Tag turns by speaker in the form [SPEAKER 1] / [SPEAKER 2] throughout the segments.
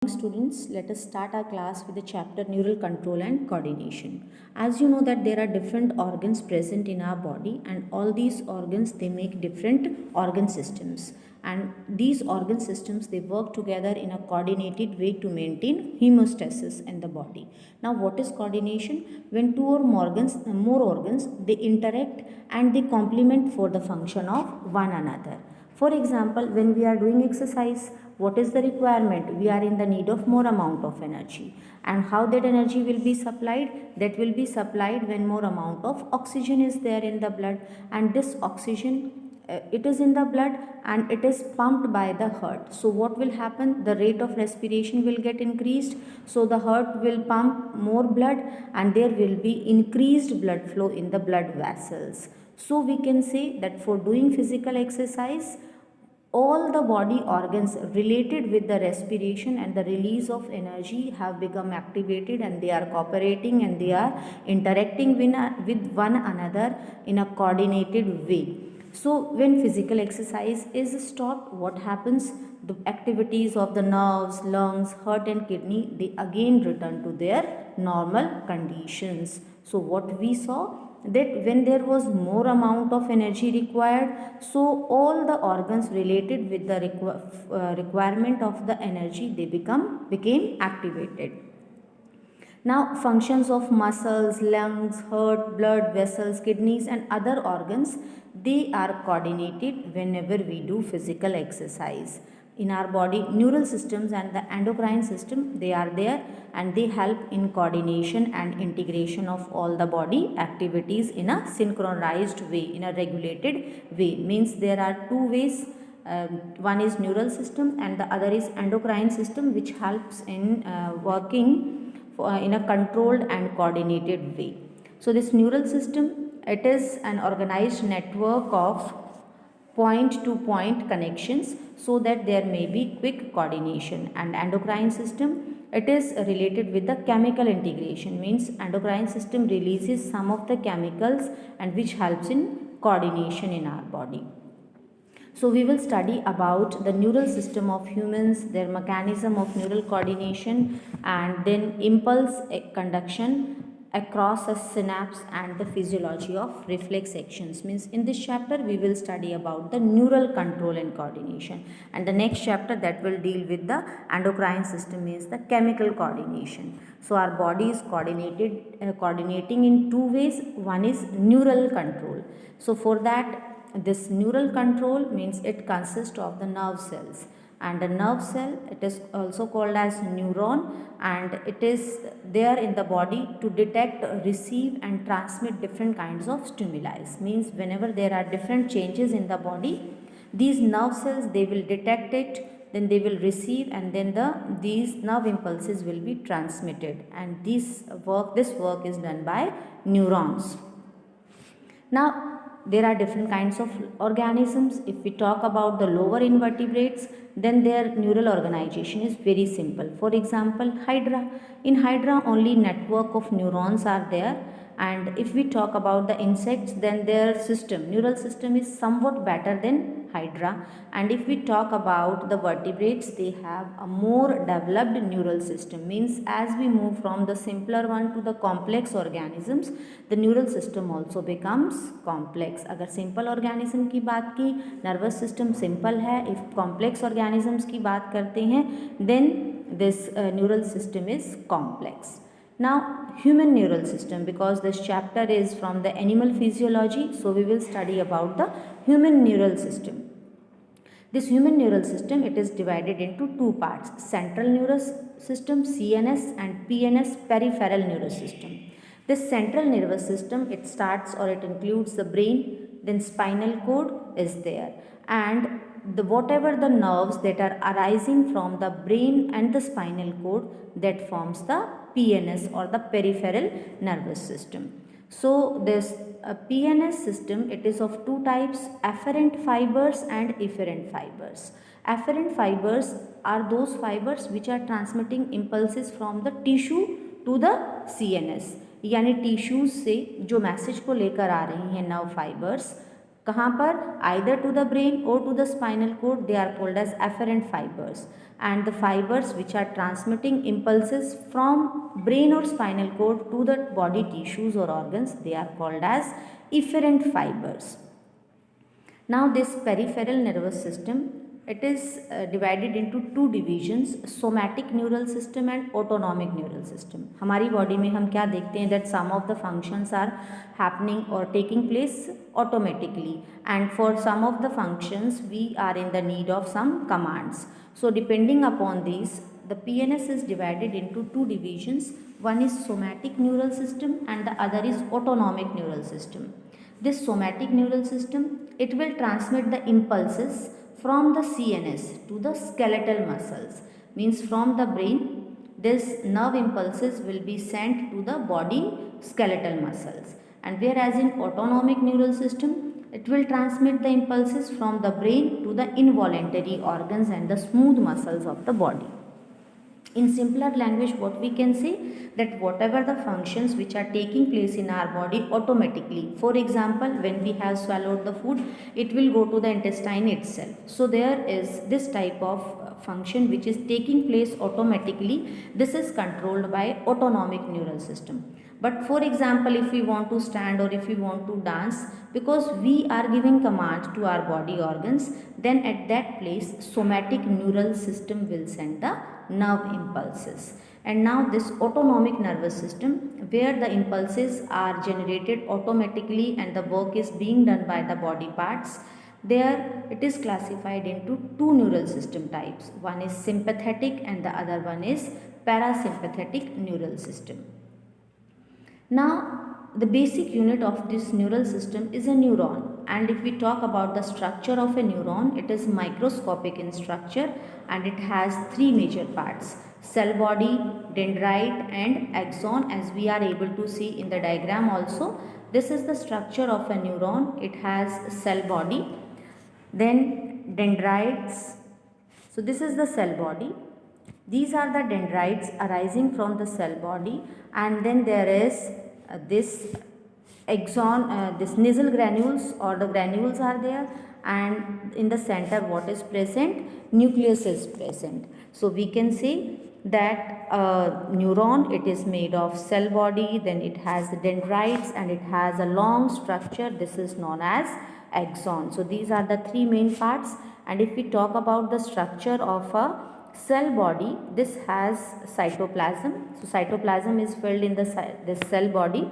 [SPEAKER 1] Students, let us start our class with the chapter neural control and coordination. As you know that there are different organs present in our body, and all these organs they make different organ systems, and these organ systems they work together in a coordinated way to maintain homeostasis in the body. Now what is coordination? When two or more organs they interact and they complement for the function of one another. For example, when we are doing exercise, what is the requirement? We are in the need of more amount of energy. And how that energy will be supplied? That will be supplied when more amount of oxygen is there in the blood, and this oxygen it is in the blood and it is pumped by the heart. So what will happen? The rate of respiration will get increased, so the heart will pump more blood and there will be increased blood flow in the blood vessels. So we can say that for doing physical exercise, all the body organs related with the respiration and the release of energy have become activated, and they are cooperating and they are interacting with one another in a coordinated way. So when physical exercise is stopped, what happens? The activities of the nerves, lungs, heart and kidney, they again return to their normal conditions. So what we saw, that when there was more amount of energy required, so all the organs related with the requirement of the energy they became activated. Now functions of muscles, lungs, heart, blood vessels, kidneys and other organs, they are coordinated whenever we do physical exercise. In our body, neural systems and the endocrine system, they are there and they help in coordination and integration of all the body activities in a synchronized way, in a regulated way. Means there are two ways. One is neural system and the other is endocrine system, which helps in working in a controlled and coordinated way. So this neural system, it is an organized network of point to point connections so that there may be quick coordination. And endocrine system, it is related with the chemical integration, means endocrine system releases some of the chemicals and which helps in coordination in our body. So we will study about the neural system of humans, their mechanism of neural coordination, and then impulse conduction across a synapse and the physiology of reflex actions. Means in this chapter we will study about the neural control and coordination, and the next chapter that will deal with the endocrine system is the chemical coordination. So our body is coordinating in two ways. One is neural control. So for that, this neural control means it consists of the nerve cells, and a nerve cell, it is also called as neuron, and it is there in the body to detect, receive and transmit different kinds of stimuli. Means whenever there are different changes in the body, these nerve cells they will detect it, then they will receive, and then these nerve impulses will be transmitted, and this work is done by neurons. Now there are different kinds of organisms. If we talk about the lower invertebrates, then their neural organization is very simple. For example, hydra. In hydra only network of neurons are there, and if we talk about the insects, then their neural system is somewhat better than hydra. And if we talk about the vertebrates, they have a more developed neural system. Means as we move from the simpler one to the complex organisms, the neural system also becomes complex. अगर simple organism की बात की, nervous system simple है. If complex organisms की बात करते हैं, then this neural system is complex. Now human neural system, because this chapter is from the animal physiology, so we will study about the human neural system. This human neural system, it is divided into two parts: central nervous system CNS and PNS, peripheral nervous system. This central nervous system, it starts or it includes the brain, then spinal cord is there, and whatever the nerves that are arising from the brain and the spinal cord, that forms the PNS or the peripheral nervous system. So this PNS system, it is of two types: afferent fibers and efferent fibers. Afferent fibers are those fibers which are transmitting impulses from the tissue to the CNS, यानी tissues से जो message को लेकर आ रही हैं nerve fibres, कहाँ पर? Either to the brain or to the spinal cord. They are called as afferent fibers, and the fibers which are transmitting impulses from brain or spinal cord to the body tissues or organs, they are called as efferent fibers. Now this peripheral nervous system, it is divided into two divisions, somatic neural system and autonomic neural system. हमारी body में हम क्या देखते हैं? that some of the functions are happening or taking place automatically, and for some of the functions we are in the need of some commands. So depending upon these, the PNS is divided into two divisions. One is somatic neural system and the other is autonomic neural system. This somatic neural system, it will transmit the impulses from the CNS to the skeletal muscles. Means from the brain, this nerve impulses will be sent to the body skeletal muscles. And whereas in autonomic neural system, it will transmit the impulses from the brain to the involuntary organs and the smooth muscles of the body. In simpler language, what we can say, that whatever the functions which are taking place in our body automatically, for example, when we have swallowed the food, it will go to the intestine itself. So there is this type of function which is taking place automatically. This is controlled by autonomic neural system. But for example, if we want to stand or if we want to dance, because we are giving commands to our body organs, then at that place somatic neural system will send the nerve impulses. And now this autonomic nervous system, where the impulses are generated automatically and the work is being done by the body parts, there it is classified into two neural system types. One is sympathetic and the other one is parasympathetic neural system. Now the basic unit of this neural system is a neuron, and if we talk about the structure of a neuron, it is microscopic in structure and it has three major parts: cell body, dendrite and axon, as we are able to see in the diagram also. This is the structure of a neuron. It has cell body, then dendrites. So this is the cell body. These are the dendrites arising from the cell body, and then there is this axon, this nasal granules or the granules are there, and in the center what is present? Nucleus is present. So we can say that neuron, it is made of cell body, then it has the dendrites and it has a long structure. This is known as axon. So these are the three main parts. And if we talk about the structure of a cell body, this has cytoplasm. So cytoplasm is filled in this cell body,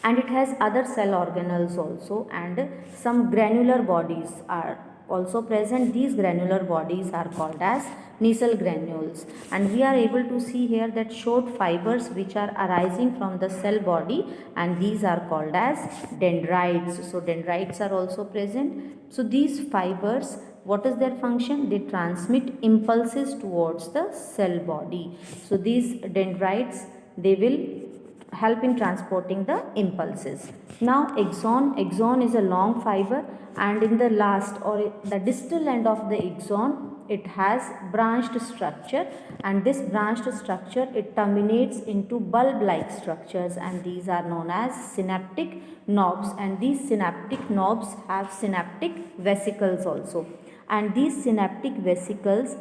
[SPEAKER 1] and it has other cell organelles also, and some granular bodies are also present. These granular bodies are called as nasal granules, and we are able to see here that short fibers which are arising from the cell body, and these are called as dendrites. So dendrites are also present. So these fibers, what is their function? They transmit impulses towards the cell body. So these dendrites, they will help in transporting the impulses. Now axon is a long fiber, and in the last or the distal end of the axon, it has branched structure, and this branched structure, it terminates into bulb like structures, and these are known as synaptic knobs, and these synaptic knobs have synaptic vesicles also, and these synaptic vesicles,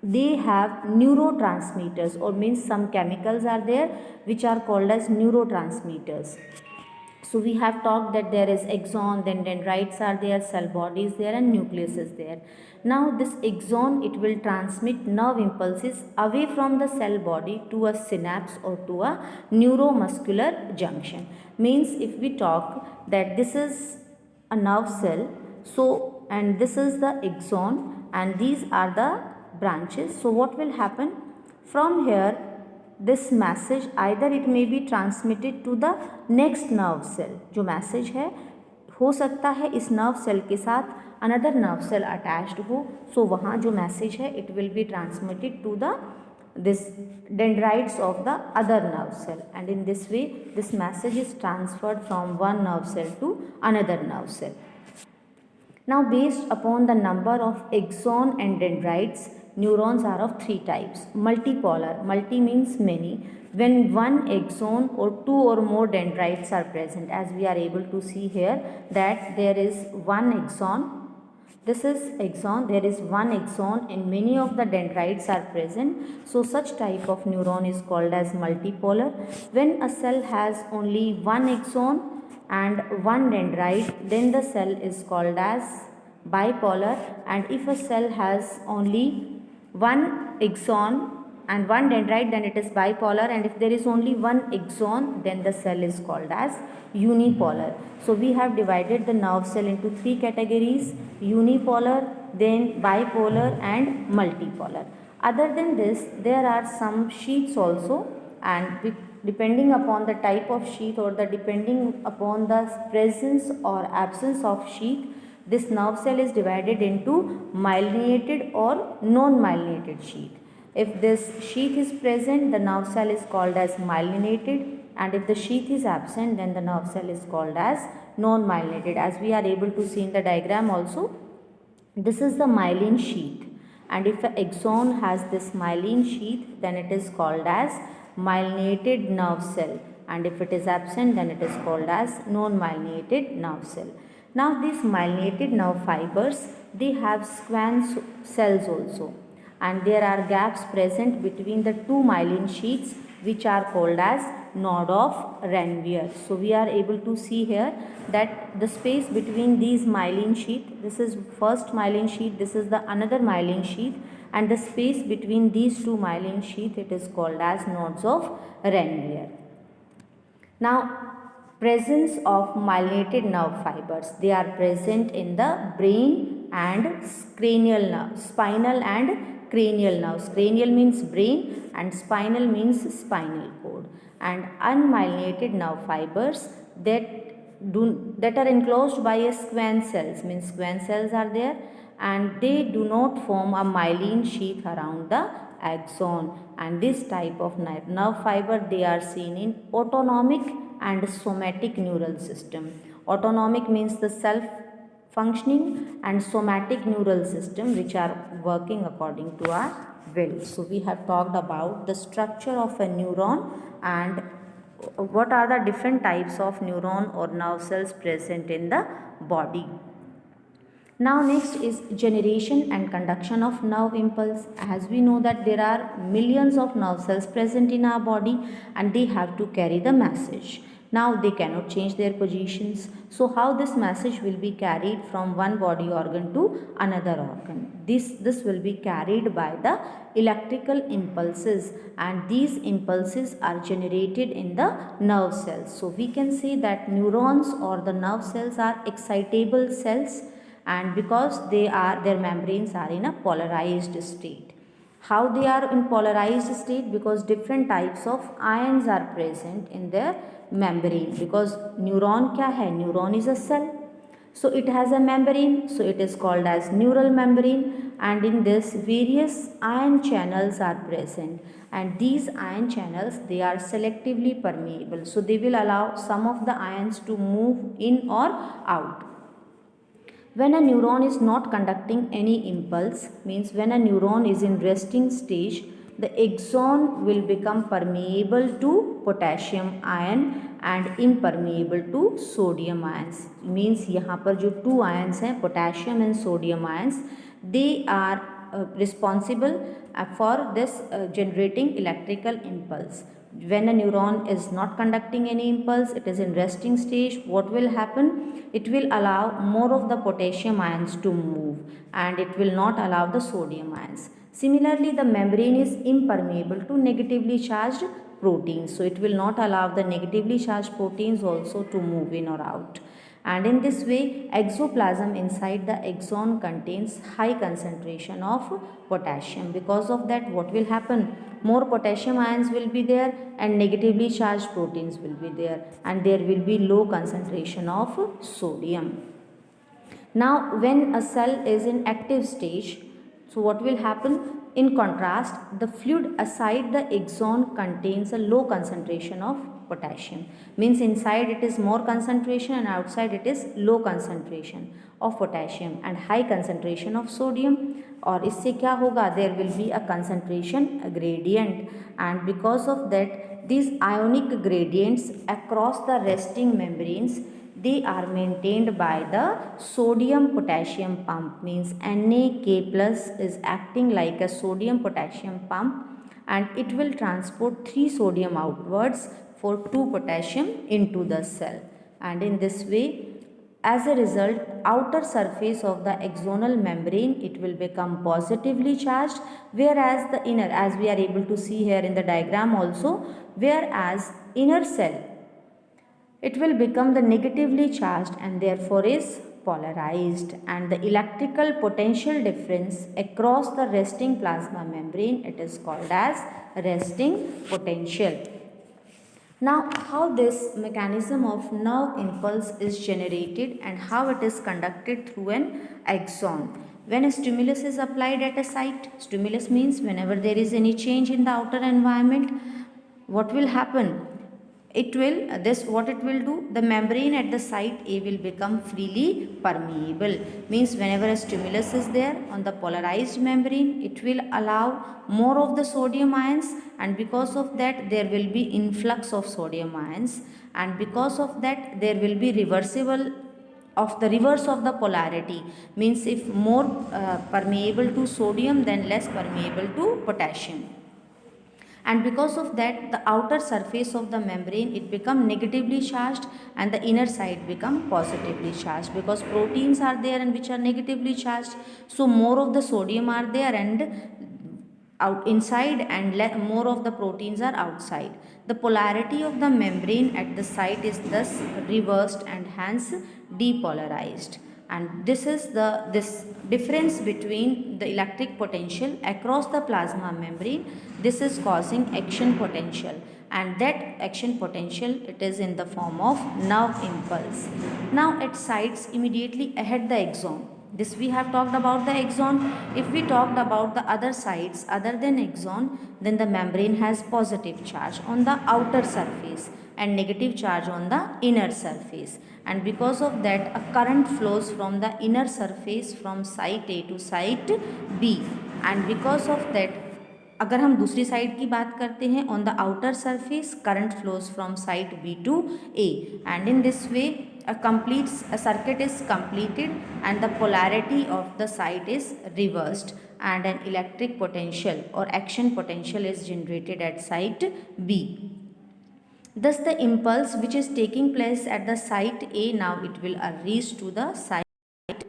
[SPEAKER 1] they have neurotransmitters, or means some chemicals are there which are called as neurotransmitters. So we have talked that there is axon, then dendrites are there, cell body is there, and nucleus is there. Now this axon, it will transmit nerve impulses away from the cell body to a synapse or to a neuromuscular junction. Means if we talk that this is a nerve cell, so and this is the axon, and these are the branches. So what will happen? From here, this message either it may be transmitted to the next nerve cell. जो message है, हो सकता है इस nerve cell के साथ another nerve cell attached हो. So वहाँ जो message है, it will be transmitted to the this dendrites of the other nerve cell, and in this way this message is transferred from one nerve cell to another nerve cell. Now based upon the number of axon and dendrites, neurons are of three types. Multipolar, multi means many, when one axon or two or more dendrites are present, as we are able to see here that there is one axon. This is axon, there is one axon and many of the dendrites are present. So such type of neuron is called as multipolar. When a cell has only one axon and one dendrite, then the cell is called as bipolar. And if a cell has only one axon and one dendrite, then it is bipolar, and if there is only one axon, then the cell is called as unipolar. So we have divided the nerve cell into three categories: unipolar, then bipolar and multipolar. Other than this, there are some sheaths also, and depending upon the type of sheath or the depending upon the presence or absence of sheath, this nerve cell is divided into myelinated or non-myelinated sheath. If this sheath is present, the nerve cell is called as myelinated, and if the sheath is absent, then the nerve cell is called as non-myelinated. As we are able to see in the diagram also, this is the myelin sheath, and if the axon has this myelin sheath, then it is called as myelinated nerve cell, and if it is absent, then it is called as non-myelinated nerve cell. Now these myelinated nerve fibers, they have squamous cells also, and there are gaps present between the two myelin sheaths, which are called as node of Ranvier. So we are able to see here that the space between these myelin sheath, this is first myelin sheath, this is the another myelin sheath, and the space between these two myelin sheath, it is called as nodes of Ranvier. Now, presence of myelinated nerve fibers, they are present in the brain and cranial nerve, spinal and cranial nerves. Cranial means brain and spinal means spinal cord. And unmyelinated nerve fibers that are enclosed by a squamous cells, means squamous cells are there, and they do not form a myelin sheath around the axon. And this type of nerve fiber, they are seen in autonomic and somatic neural system. Autonomic means the self functioning, and somatic neural system, which are working according to our will. So we have talked about the structure of a neuron and what are the different types of neuron or nerve cells present in the body. Now next is generation and conduction of nerve impulse. As we know that there are millions of nerve cells present in our body and they have to carry the message. Now they cannot change their positions. So how this message will be carried from one body organ to another organ? This will be carried by the electrical impulses, and these impulses are generated in the nerve cells. So we can say that neurons or the nerve cells are excitable cells, and because their membranes are in a polarized state. How they are in polarized state? Because different types of ions are present in their membrane. Because neuron kya hai? Neuron is a cell, so it has a membrane, so it is called as neural membrane, and in this various ion channels are present, and these ion channels, they are selectively permeable, so they will allow some of the ions to move in or out. When a neuron is not conducting any impulse, means when a neuron is in resting stage, the axon will become permeable to potassium ion and impermeable to sodium ions. Means यहाँ पर जो two ions हैं, potassium and sodium ions, they are responsible for this generating electrical impulse. When a neuron is not conducting any impulse, it is in resting stage, what will happen? It will allow more of the potassium ions to move and it will not allow the sodium ions. Similarly, the membrane is impermeable to negatively charged proteins, so it will not allow the negatively charged proteins also to move in or out. And in this way, exoplasm inside the axon contains high concentration of potassium. Because of that, what will happen? More potassium ions will be there and negatively charged proteins will be there, and there will be low concentration of sodium. Now, when a cell is in active stage, so what will happen? In contrast, the fluid aside the axon contains a low concentration of potassium. Means inside it is more concentration and outside it is low concentration of potassium and high concentration of sodium. और इससे क्या होगा, there will be a concentration gradient, and because of that these ionic gradients across the resting membranes, they are maintained by the sodium potassium pump. Means NaK plus is acting like a sodium potassium pump, and it will transport 3 sodium outwards for 2 potassium into the cell. And in this way, as a result, outer surface of the axonal membrane, it will become positively charged, whereas the inner, as we are able to see here in the diagram also, whereas inner cell, it will become the negatively charged and therefore is polarized, and the electrical potential difference across the resting plasma membrane, it is called as resting potential. Now, how this mechanism of nerve impulse is generated and how it is conducted through an axon. When a stimulus is applied at a site, stimulus means whenever there is any change in the outer environment, what will happen? What it will do, the membrane at the site A will become freely permeable. Means whenever a stimulus is there on the polarized membrane, it will allow more of the sodium ions, and because of that there will be influx of sodium ions, and because of that there will be reversible of the reverse of the polarity. Means if more permeable to sodium, then less permeable to potassium, and because of that the outer surface of the membrane, it become negatively charged and the inner side become positively charged, because proteins are there and which are negatively charged, so more of the sodium are there and out inside, and more of the proteins are outside. The polarity of the membrane at the site is thus reversed and hence depolarized, and this is this difference between the electric potential across the plasma membrane, this is causing action potential, and that action potential, it is in the form of nerve impulse. Now at sites immediately ahead the axon, this we have talked about the axon. If we talked about the other sites other than axon, then the membrane has positive charge on the outer surface and negative charge on the inner surface, and because of that a current flows from the inner surface from site A to site B, and because of that अगर हम दूसरी side की बात करते हैं, on the outer surface current flows from site B to A, and in this way a circuit is completed and the polarity of the site is reversed, and an electric potential or action potential is generated at site B. Thus the impulse which is taking place at the site A, now it will reach to the site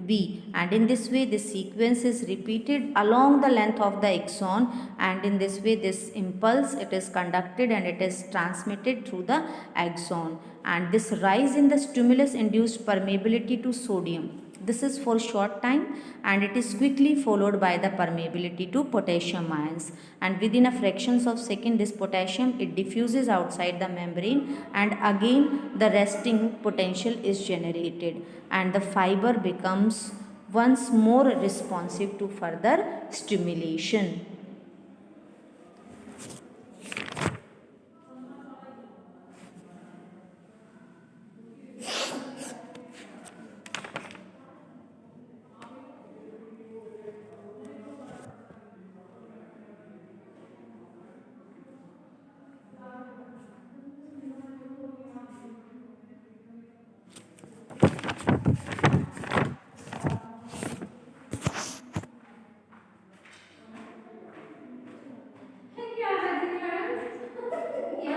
[SPEAKER 1] B, and in this way this sequence is repeated along the length of the axon, and in this way this impulse, it is conducted and it is transmitted through the axon, and this rise in the stimulus induced permeability to sodium, this is for short time and it is quickly followed by the permeability to potassium ions, and within a fractions of second this potassium, it diffuses outside the membrane, and again the resting potential is generated, and the fiber becomes once more responsive to further stimulation.